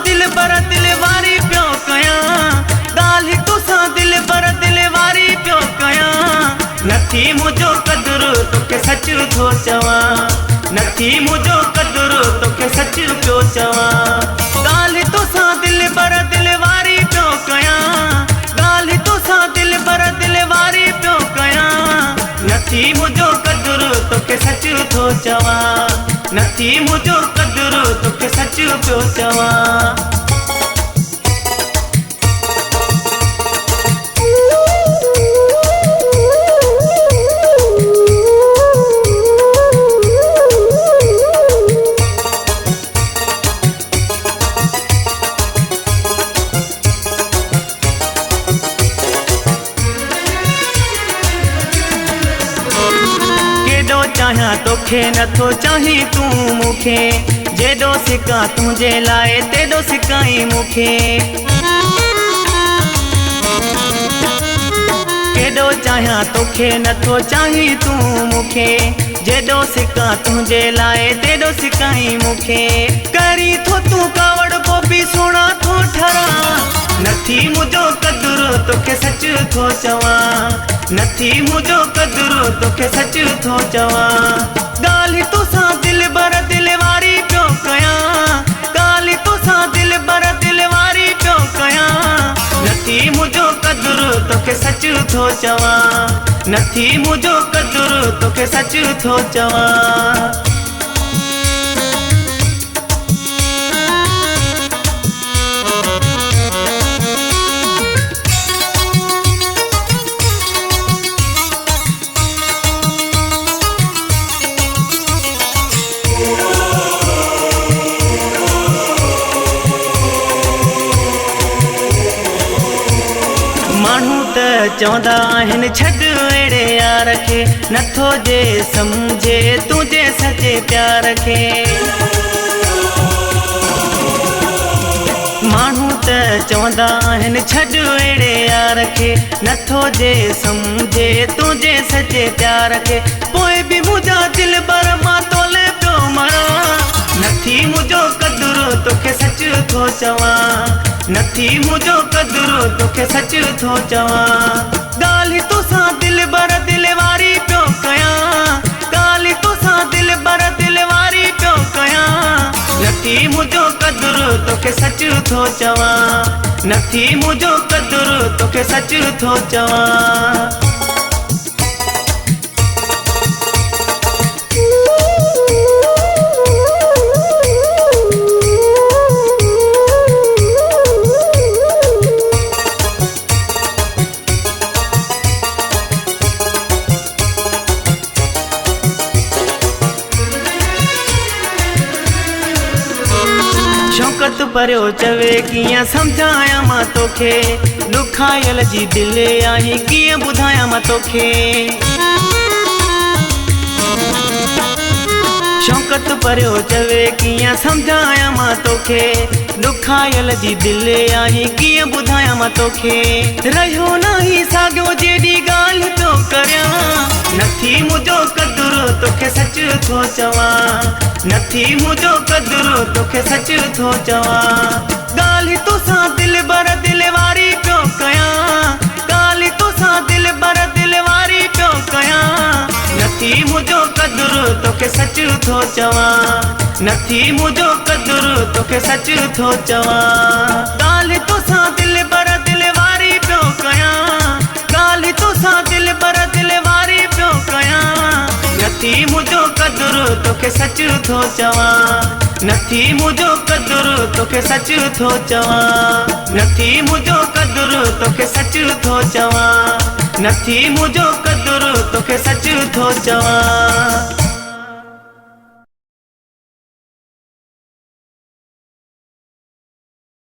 दिल बर दिल वारी पियो कयां ॻाल्हि तोसां दिल बर दिल वारी पियो कयां नथी मुंहिंजो क़दुरु तोखे सच थो चवां नथी मुंहिंजो क़दुरु तोखे सच पियो चवां ॻाल्हि तोसां दिल बर दिल वारी पियो कयां ॻाल्हि तोसां दिल बर दिल वारी पियो कयां नथी मुंहिंजो क़दुरु तोखे सच थो चवां नथी मुंहिंजो क़दुरु तोखे सच पियो चवां चाहियां तोखे नथो चाहीं तूं मूंखे जेॾो सिकां तुंहिंजे लाइ तेॾो सिकाई मूंखे केॾो चाहियां तोखे नथो चाहीं तूं मूंखे जेॾो सिकां तुंहिंजे लाइ तेॾो सिकाई मूंखे करी थो तूं कावड़ पोइ सोना थो ठरां नथी मुंहिंजो क़दुरु तोखे सच थो चवां नथी मुंहिंजो क़दुरु तोखे सच थो चवां ॻाल्हि तोसां दिल बर दिल वारी पियो कयां ॻाल्हि तोसां दिल बर दिल वारी पियो कयां नथी मुंहिंजो क़दुरु तोखे सच थो चवां नथी मुंहिंजो क़दुरु तोखे सच थो चवां माण्हू त चवंदा आहिनि छॾ अहिड़े यार खे नथो जे सम्झे तुंहिंजे सचे प्यार खे माण्हू त चवंदा आहिनि छॾ अहिड़े यार खे नथो जे सम्झे तुंहिंजे सचे प्यार खे पोइ बि मुंहिंजा दिल बर मां तोले पियो मरां नथी मुंहिंजो क़दुरु तोखे सच थो चवां नथी मुंहिंजो क़दुरु तोखे सच थो चवां ॻाल्हि तोसां दिल बर दिल वारी पियो कयां ॻाल्हि तोसां दिल बर दिल वारी पियो कयां नथी मुंहिंजो क़दुरु तोखे सच थो चवां नथी मुंहिंजो क़दुरु तोखे सच थो चवां शौक़त परियो चवे कीअं सम्झायां मां तोखे ॾुखायल जी दिलि आई कीअं ॿुधायां मां तोखे शौक़त परियो चवे कीअं सम्झायां मां तोखे ॾुखायल जी दिलि आई कीअं ॿुधायां मां तोखे रहियो नाही साॻियो जेॾी ॻाल्हि पियो करियां नथी मुंहिंजो क़दुरु तोखे सच थो चवां नथी मुंहिंजो क़दुरु तोखे सच थो चवां ॻाल्हि तोसां दिल बर दिल वारी पियो कयां ॻाल्हि तोसां दिल बर दिल वारी पियो कयां नथी मुंहिंजो क़दुरु तोखे सच थो चवां नथी मुंहिंजो क़दुरु तोखे सच थो चवां ॻाल्हि तोसां दिल बर दिल वारी पियो कयां ॻाल्हि तोसां दिल बर दिल वारी पियो कयां नथी मुंहिंजो क़दुरु तोखे सच थो चवां नथी मुंहिंजो क़दुरु तोखे सच थो चवां नथी मुंहिंजो क़दुरु तोखे सच थो चवां नथी मुंहिंजो क़दुरु तोखे सच थो चवां